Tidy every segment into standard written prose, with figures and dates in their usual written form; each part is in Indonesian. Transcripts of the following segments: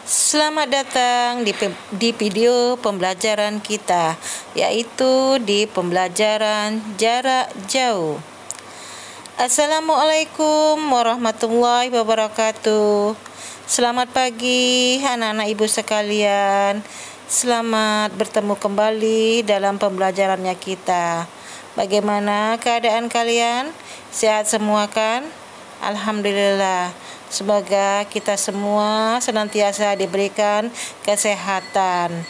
Selamat datang di video pembelajaran kita, yaitu di pembelajaran jarak jauh. Assalamualaikum warahmatullahi wabarakatuh. Selamat pagi anak-anak ibu sekalian. Selamat bertemu kembali dalam pembelajarannya kita. Bagaimana keadaan kalian? Sehat semua kan? Alhamdulillah. Semoga kita semua senantiasa diberikan kesehatan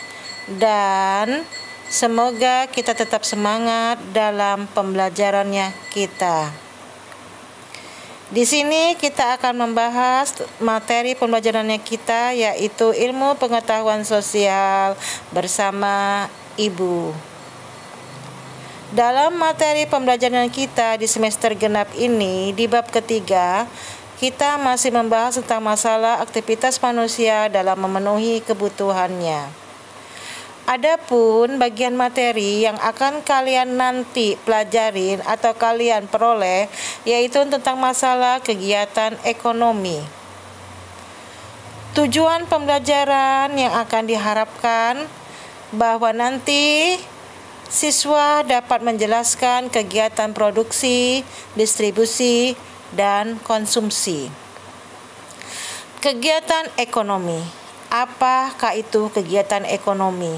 dan semoga kita tetap semangat dalam pembelajarannya kita. Di sini kita akan membahas materi pembelajarannya kita, yaitu ilmu pengetahuan sosial bersama Ibu. Dalam materi pembelajaran kita di semester genap ini, di bab ketiga, kita masih membahas tentang masalah aktivitas manusia dalam memenuhi kebutuhannya. Adapun bagian materi yang akan kalian nanti pelajarin atau kalian peroleh, yaitu tentang masalah kegiatan ekonomi. Tujuan pembelajaran yang akan diharapkan bahwa nanti siswa dapat menjelaskan kegiatan produksi, distribusi, dan konsumsi. Kegiatan ekonomi. Apakah itu kegiatan ekonomi?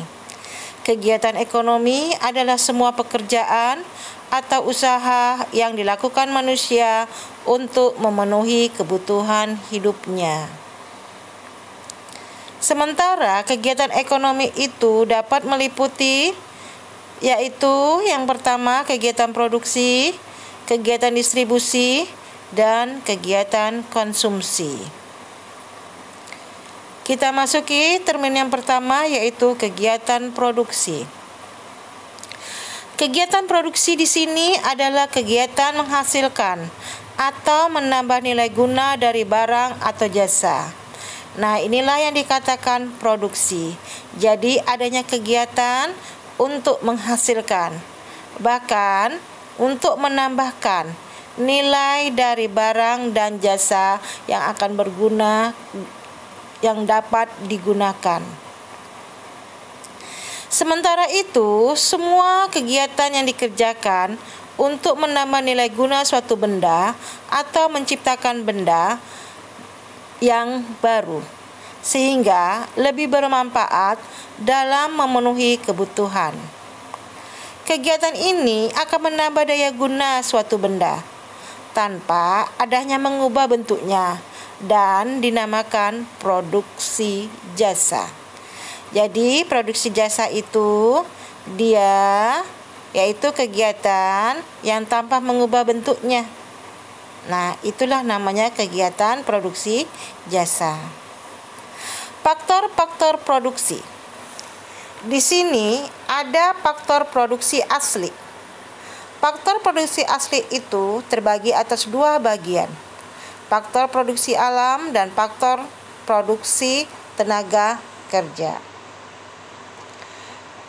Kegiatan ekonomi adalah semua pekerjaan atau usaha yang dilakukan manusia untuk memenuhi kebutuhan hidupnya. Sementara kegiatan ekonomi itu dapat meliputi, yaitu yang pertama kegiatan produksi, kegiatan distribusi, dan kegiatan konsumsi. Kita masuki termin yang pertama, yaitu kegiatan produksi. Kegiatan produksi di sini adalah kegiatan menghasilkan atau menambah nilai guna dari barang atau jasa. Nah, inilah yang dikatakan produksi. Jadi adanya kegiatan untuk menghasilkan, bahkan untuk menambahkan nilai dari barang dan jasa yang akan berguna, yang dapat digunakan. Sementara itu, semua kegiatan yang dikerjakan untuk menambah nilai guna suatu benda atau menciptakan benda yang baru, sehingga lebih bermanfaat dalam memenuhi kebutuhan. Kegiatan ini akan menambah daya guna suatu benda tanpa adanya mengubah bentuknya dan dinamakan produksi jasa. Jadi produksi jasa itu yaitu kegiatan yang tanpa mengubah bentuknya. Nah, itulah namanya kegiatan produksi jasa. Faktor-faktor produksi. Di sini ada faktor produksi asli. Faktor produksi asli itu terbagi atas dua bagian, faktor produksi alam dan faktor produksi tenaga kerja.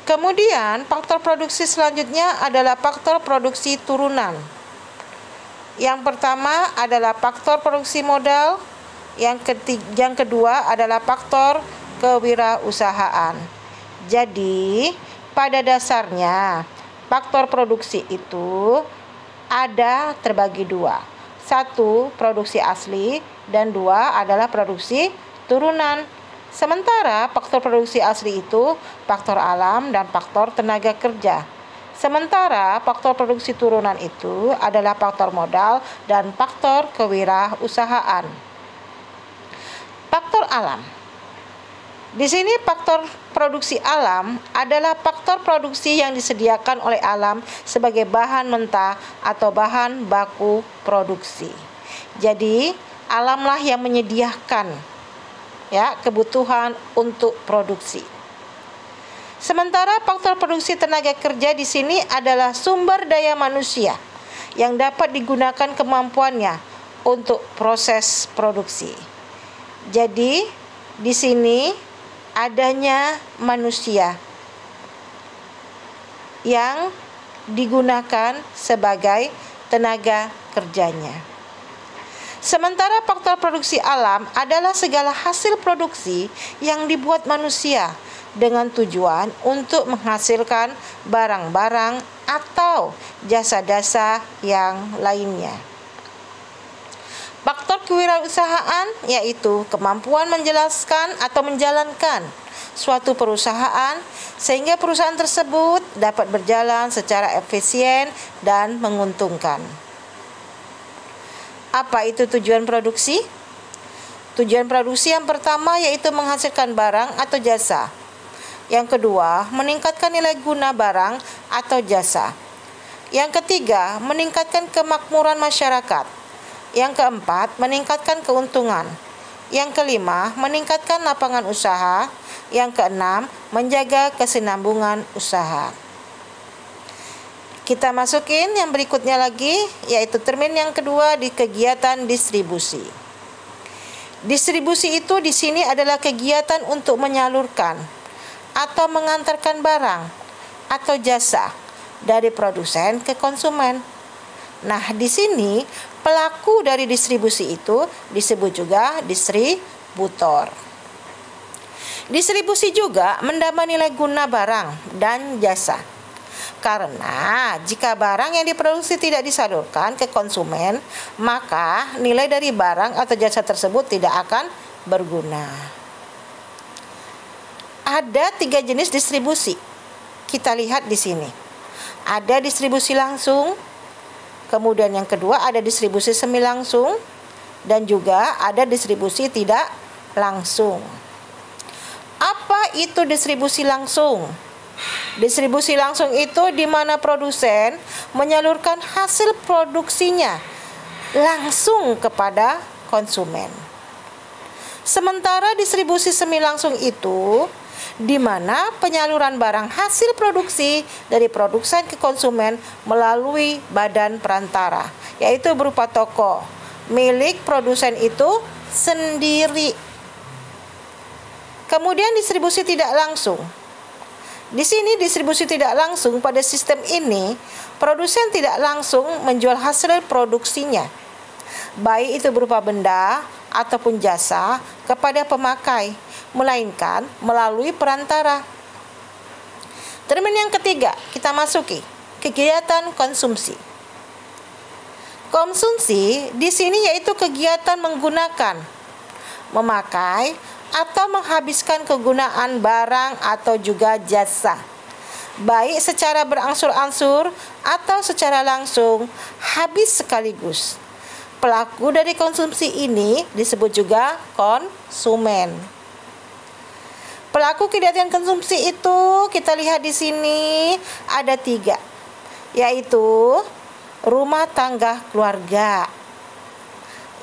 Kemudian faktor produksi selanjutnya adalah faktor produksi turunan. Yang pertama adalah faktor produksi modal, yang kedua adalah faktor kewirausahaan. Jadi pada dasarnya faktor produksi itu terbagi dua. Satu, produksi asli, dan dua adalah produksi turunan. Sementara faktor produksi asli itu faktor alam dan faktor tenaga kerja. Sementara faktor produksi turunan itu adalah faktor modal dan faktor kewirausahaan. Faktor alam. Di sini faktor produksi alam adalah faktor produksi yang disediakan oleh alam sebagai bahan mentah atau bahan baku produksi. Jadi, alamlah yang menyediakan kebutuhan untuk produksi. Sementara faktor produksi tenaga kerja di sini adalah sumber daya manusia yang dapat digunakan kemampuannya untuk proses produksi. Jadi, di sini adanya manusia yang digunakan sebagai tenaga kerjanya. Sementara faktor produksi alam adalah segala hasil produksi yang dibuat manusia dengan tujuan untuk menghasilkan barang-barang atau jasa-jasa yang lainnya. Faktor kewirausahaan yaitu kemampuan menjelaskan atau menjalankan suatu perusahaan sehingga perusahaan tersebut dapat berjalan secara efisien dan menguntungkan. Apa itu tujuan produksi? Tujuan produksi yang pertama yaitu menghasilkan barang atau jasa. Yang kedua, meningkatkan nilai guna barang atau jasa. Yang ketiga, meningkatkan kemakmuran masyarakat. Yang keempat, meningkatkan keuntungan. Yang kelima, meningkatkan lapangan usaha. Yang keenam, menjaga kesinambungan usaha. Kita masukin yang berikutnya lagi, yaitu termin yang kedua di kegiatan distribusi. Distribusi itu di sini adalah kegiatan untuk menyalurkan atau mengantarkan barang atau jasa dari produsen ke konsumen. Nah, di sini pelaku dari distribusi itu disebut juga distributor. Distribusi juga menambah nilai guna barang dan jasa. Karena jika barang yang diproduksi tidak disalurkan ke konsumen, maka nilai dari barang atau jasa tersebut tidak akan berguna. Ada 3 jenis distribusi. Kita lihat di sini. Ada distribusi langsung, kemudian yang kedua ada distribusi semi langsung, dan juga ada distribusi tidak langsung. Apa itu distribusi langsung? Distribusi langsung itu di mana produsen menyalurkan hasil produksinya langsung kepada konsumen. Sementara distribusi semi langsung itu di mana penyaluran barang hasil produksi dari produsen ke konsumen melalui badan perantara, yaitu berupa toko milik produsen itu sendiri. Kemudian distribusi tidak langsung. Di sini distribusi tidak langsung pada sistem ini, produsen tidak langsung menjual hasil produksinya, baik itu berupa benda ataupun jasa kepada pemakai, melainkan melalui perantara. Termin yang ketiga, kita masuki kegiatan konsumsi. Konsumsi di sini yaitu kegiatan menggunakan, memakai, atau menghabiskan kegunaan barang atau juga jasa, baik secara berangsur-angsur atau secara langsung, habis sekaligus. Pelaku dari konsumsi ini disebut juga konsumen. Pelaku kegiatan konsumsi itu kita lihat di sini ada 3, yaitu rumah tangga keluarga.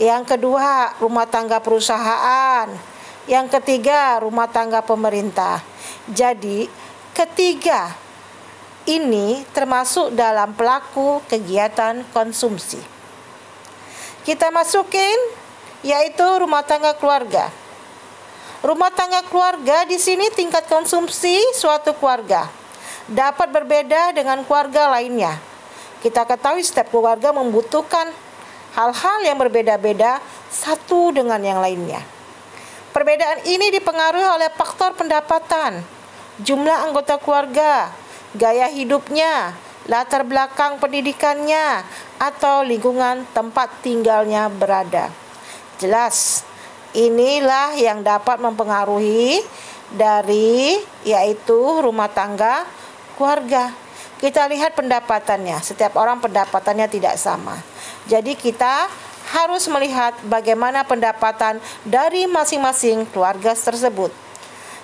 Yang kedua, rumah tangga perusahaan. Yang ketiga, rumah tangga pemerintah. Jadi, ketiga ini termasuk dalam pelaku kegiatan konsumsi. Kita masukin yaitu rumah tangga keluarga. Rumah tangga keluarga di sini tingkat konsumsi suatu keluarga dapat berbeda dengan keluarga lainnya. Kita ketahui setiap keluarga membutuhkan hal-hal yang berbeda-beda satu dengan yang lainnya. Perbedaan ini dipengaruhi oleh faktor pendapatan, jumlah anggota keluarga, gaya hidupnya, latar belakang pendidikannya, atau lingkungan tempat tinggalnya berada. Jelas, inilah yang dapat mempengaruhi dari yaitu rumah tangga keluarga. Kita lihat pendapatannya, setiap orang pendapatannya tidak sama. Jadi kita harus melihat bagaimana pendapatan dari masing-masing keluarga tersebut.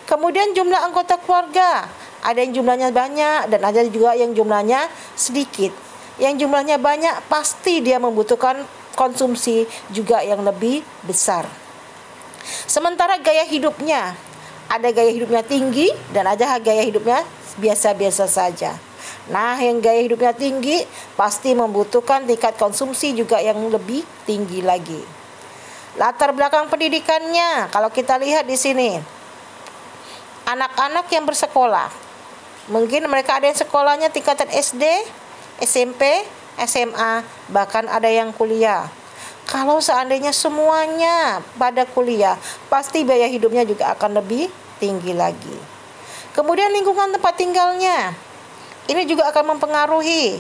Kemudian jumlah anggota keluarga, ada yang jumlahnya banyak dan ada juga yang jumlahnya sedikit. Yang jumlahnya banyak pasti dia membutuhkan konsumsi juga yang lebih besar. Sementara gaya hidupnya, ada gaya hidupnya tinggi dan ada gaya hidupnya biasa-biasa saja. Nah, yang gaya hidupnya tinggi pasti membutuhkan tingkat konsumsi juga yang lebih tinggi lagi. Latar belakang pendidikannya, kalau kita lihat di sini, anak-anak yang bersekolah, mungkin mereka ada yang sekolahnya tingkatan SD, SMP, SMA, bahkan ada yang kuliah. Kalau seandainya semuanya pada kuliah, pasti biaya hidupnya juga akan lebih tinggi lagi. Kemudian lingkungan tempat tinggalnya, ini juga akan mempengaruhi.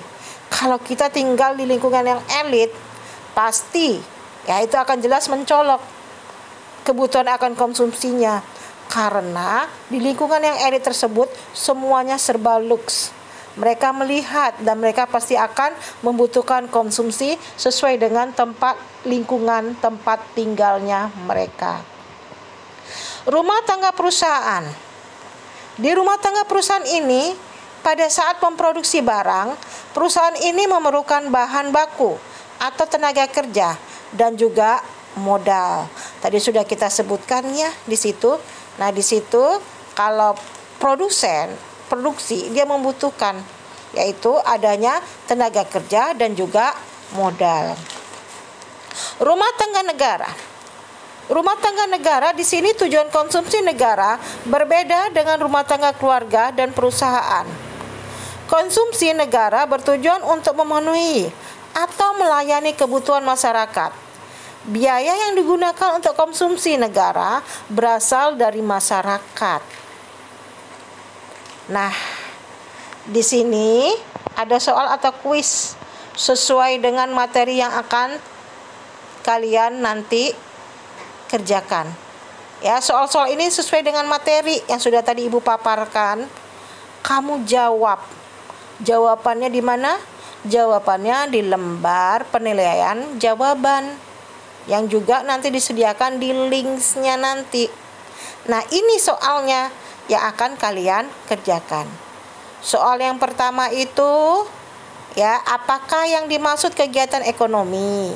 Kalau kita tinggal di lingkungan yang elit, pasti ya itu akan jelas mencolok kebutuhan akan konsumsinya. Karena di lingkungan yang elit tersebut semuanya serba luks. Mereka melihat dan mereka pasti akan membutuhkan konsumsi sesuai dengan lingkungan tempat tinggalnya mereka. Rumah tangga perusahaan. Di rumah tangga perusahaan ini, pada saat memproduksi barang, perusahaan ini memerlukan bahan baku atau tenaga kerja dan juga modal. Tadi sudah kita sebutkan ya di situ. Nah, di situ kalau produksi dia membutuhkan yaitu adanya tenaga kerja dan juga modal. Rumah tangga negara. Rumah tangga negara di sini tujuan konsumsi negara berbeda dengan rumah tangga keluarga dan perusahaan. Konsumsi negara bertujuan untuk memenuhi atau melayani kebutuhan masyarakat. Biaya yang digunakan untuk konsumsi negara berasal dari masyarakat. Nah, di sini ada soal atau kuis sesuai dengan materi yang akan kalian nanti kerjakan. Ya, soal-soal ini sesuai dengan materi yang sudah tadi Ibu paparkan. Kamu jawab. Jawabannya di mana? Jawabannya di lembar penilaian jawaban yang juga nanti disediakan di linksnya nanti. Nah, ini soalnya yang akan kalian kerjakan. Soal yang pertama itu ya, apakah yang dimaksud kegiatan ekonomi?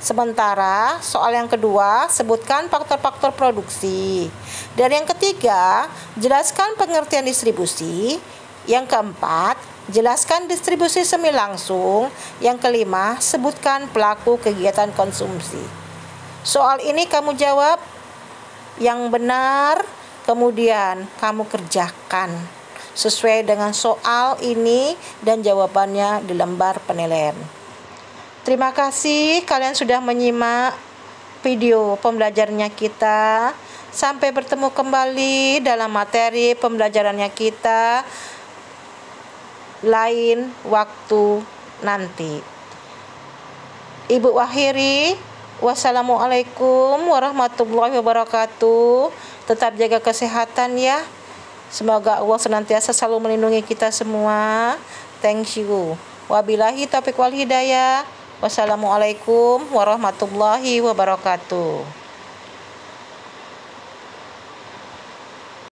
Sementara soal yang kedua, sebutkan faktor-faktor produksi. Dan yang ketiga, jelaskan pengertian distribusi. Yang keempat, jelaskan distribusi semi langsung. Yang kelima, sebutkan pelaku kegiatan konsumsi. Soal ini kamu jawab yang benar, kemudian kamu kerjakan sesuai dengan soal ini dan jawabannya di lembar penilaian. Terima kasih kalian sudah menyimak video pembelajarannya kita. Sampai bertemu kembali dalam materi pembelajarannya kita lain waktu nanti. Ibu akhiri, wassalamualaikum warahmatullahi wabarakatuh. Tetap jaga kesehatan ya. Semoga Allah senantiasa selalu melindungi kita semua. Thank you. Wabillahi taufiq wal hidayah. Wassalamualaikum warahmatullahi wabarakatuh.